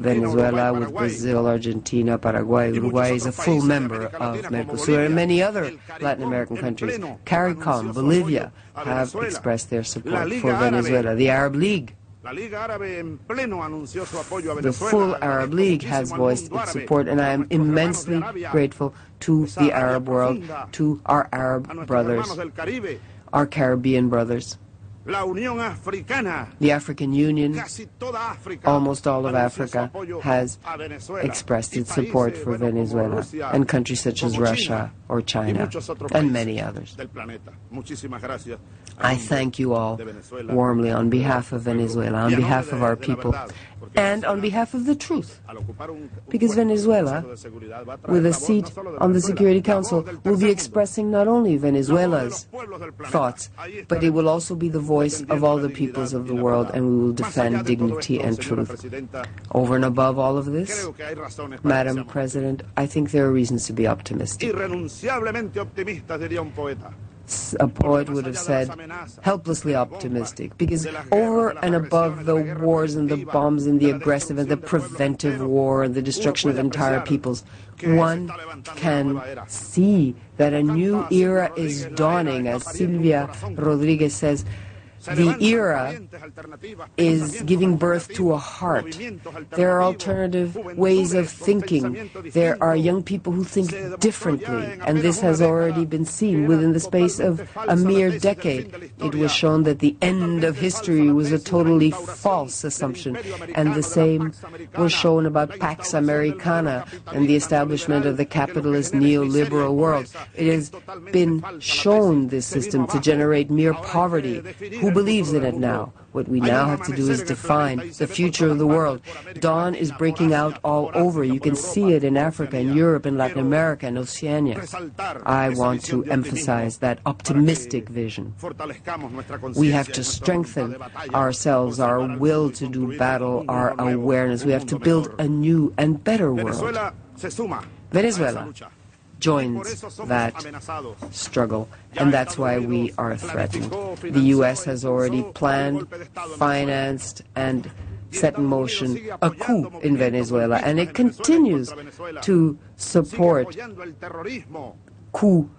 Venezuela with Brazil, Argentina, Paraguay. Uruguay is a full member of Mercosur, and many other Latin American countries, CARICOM, Bolivia, have expressed their support for Venezuela. The Arab League, the full Arab League has voiced its support, and I am immensely grateful to the Arab world, to our Arab brothers, our Caribbean brothers. The African Union, almost all of Africa, has expressed its support for Venezuela, and countries such as Russia or China, and many others. I thank you all warmly on behalf of Venezuela, on behalf of our people, and on behalf of the truth. Because Venezuela, with a seat on the Security Council, will be expressing not only Venezuela's thoughts, but it will also be the voice of all the peoples of the world, and we will defend dignity and truth. Over and above all of this, Madam President, I think there are reasons to be optimistic. A poet would have said, helplessly optimistic, because over and above the wars and the bombs and the aggressive and the preventive war and the destruction of entire peoples, one can see that a new era is dawning. As Silvia Rodriguez says, the era is giving birth to a heart. There are alternative ways of thinking. There are young people who think differently, and this has already been seen within the space of a mere decade. It was shown that the end of history was a totally false assumption, and the same was shown about Pax Americana and the establishment of the capitalist neoliberal world. It has been shown, this system, to generate mere poverty. Who believes in it now? What we now have to do is define the future of the world. Dawn is breaking out all over. You can see it in Africa, in Europe, in Latin America, and Oceania. I want to emphasize that optimistic vision. We have to strengthen ourselves, our will to do battle, our awareness. We have to build a new and better world. Venezuela joins that struggle, and that's why we are threatened. The U.S. has already planned, financed, and set in motion a coup in Venezuela, and it continues to support coup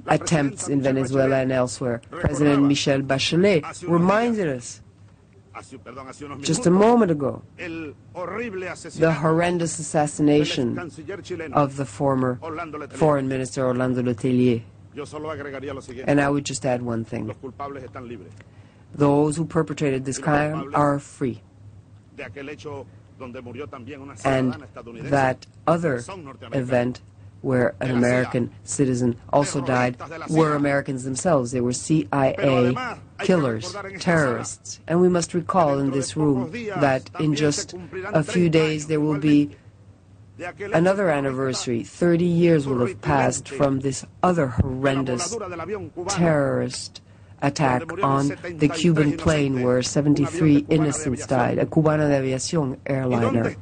attempts in Venezuela and elsewhere. President Michelle Bachelet reminded us just a moment ago the horrendous assassination of the former Foreign Minister Orlando Letelier. And I would just add one thing. Those who perpetrated this crime are free. And that other event where an American citizen also died were Americans themselves. They were CIA killers, terrorists. And we must recall in this room that in just a few days there will be another anniversary. 30 years will have passed from this other horrendous terrorist attack on the Cuban plane where 73 innocents died, a Cubana de Aviación airliner.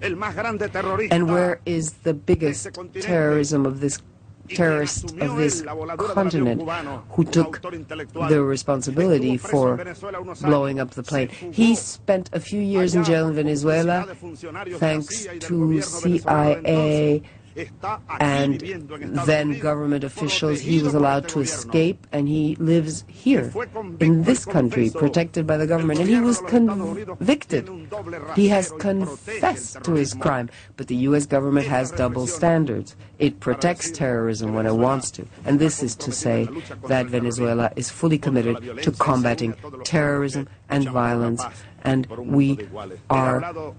And where is the biggest terrorism of this terrorist of this continent who took the responsibility for blowing up the plane? He spent a few years in jail in Venezuela thanks to CIA and then government officials. He was allowed to escape, and he lives here in this country, protected by the government, and he was convicted. He has confessed to his crime, but the U.S. government has double standards. It protects terrorism when it wants to, and this is to say that Venezuela is fully committed to combating terrorism and violence, and we are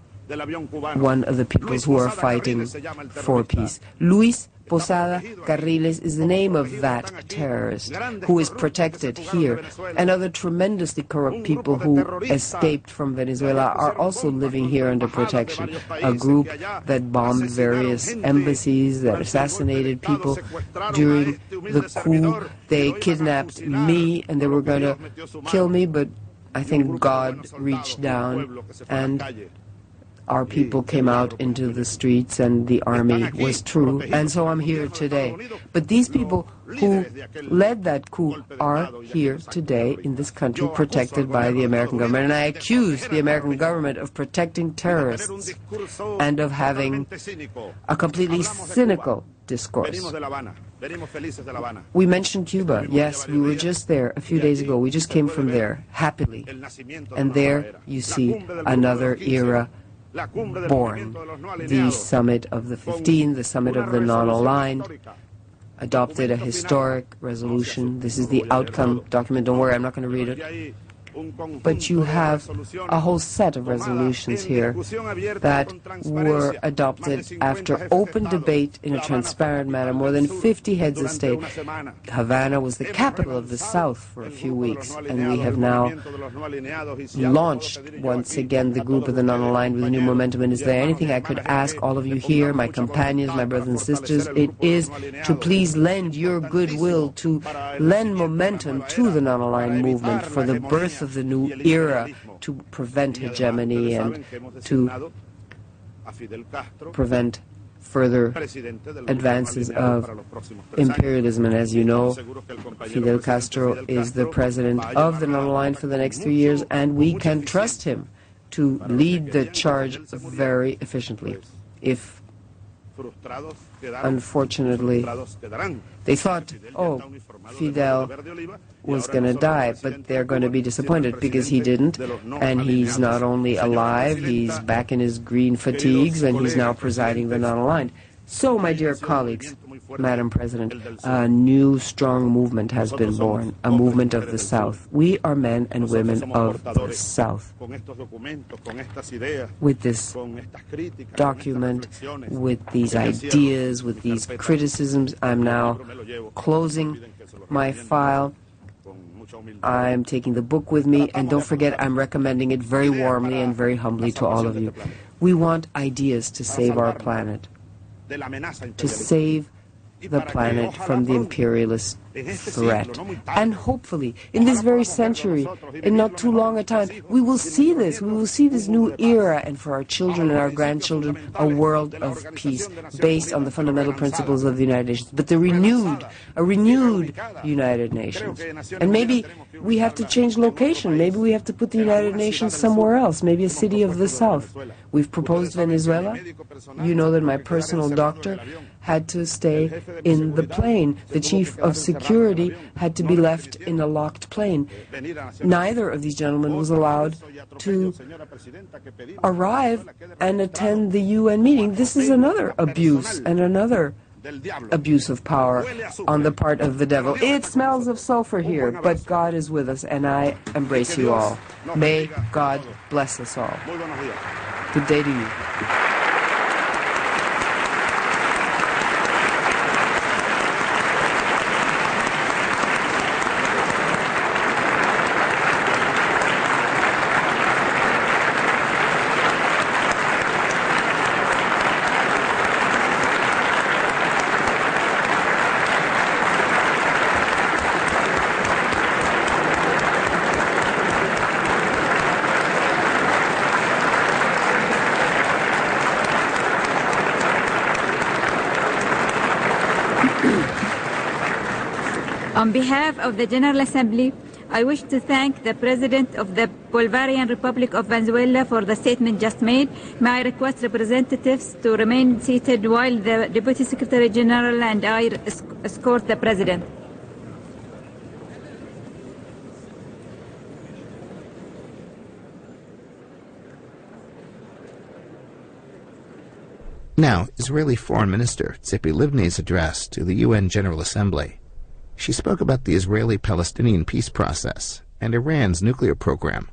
one of the peoples who are fighting for peace. Luis Posada Carriles is the name of that terrorist who is protected here. And other tremendously corrupt people who escaped from Venezuela are also living here under protection. A group that bombed various embassies, that assassinated people during the coup. They kidnapped me and they were going to kill me, but I think God reached down and Our people came out into the streets and the army was true, and so I'm here today. But these people who led that coup are here today in this country protected by the American government, and I accuse the American government of protecting terrorists and of having a completely cynical discourse. We mentioned Cuba. Yes, we were just there a few days ago. We just came from there, happily. And there you see another era born. The summit of the 15, the summit of the non-aligned, adopted a historic resolution. This is the outcome document. Don't worry, I'm not going to read it. But you have a whole set of resolutions here that were adopted after open debate in a transparent manner. More than 50 heads of state. Havana was the capital of the South for a few weeks, and we have now launched once again the group of the non-aligned with new momentum. And is there anything I could ask all of you here, my companions, my brothers and sisters? It is to please lend your goodwill, to lend momentum to the non-aligned movement for the birth of the new era, to prevent hegemony and to prevent further advances of imperialism. And as you know, Fidel Castro is the president of the non-aligned for the next 3 years, and we can trust him to lead the charge very efficiently. If, unfortunately, they thought, oh, Fidel was going to die, but they're going to be disappointed because he didn't, and he's not only alive, he's back in his green fatigues, and he's now presiding the non-aligned. So, my dear colleagues, Madam President, a new strong movement has been born, a movement of the South. We are men and women of the South. With this document, with these ideas, with these criticisms, I'm now closing my file. I'm taking the book with me, and don't forget, I'm recommending it very warmly and very humbly to all of you. We want ideas to save our planet, to save the planet from the imperialist threat. And hopefully, in this very century, in not too long a time, we will see this. We will see this new era, and for our children and our grandchildren, a world of peace based on the fundamental principles of the United Nations. But a renewed United Nations. And maybe we have to change location. Maybe we have to put the United Nations somewhere else, maybe a city of the South. We've proposed Venezuela. You know that my personal doctor had to stay in the plane. The chief of security had to be left in a locked plane. Neither of these gentlemen was allowed to arrive and attend the UN meeting. This is another abuse and another abuse of power on the part of the devil. It smells of sulfur here, but God is with us, and I embrace you all. May God bless us all. Good day to you. On behalf of the General Assembly, I wish to thank the President of the Bolivarian Republic of Venezuela for the statement just made. May I request representatives to remain seated while the Deputy Secretary General and I escort the President. Now, Israeli Foreign Minister Tzipi Livni's address to the UN General Assembly. She spoke about the Israeli-Palestinian peace process and Iran's nuclear program,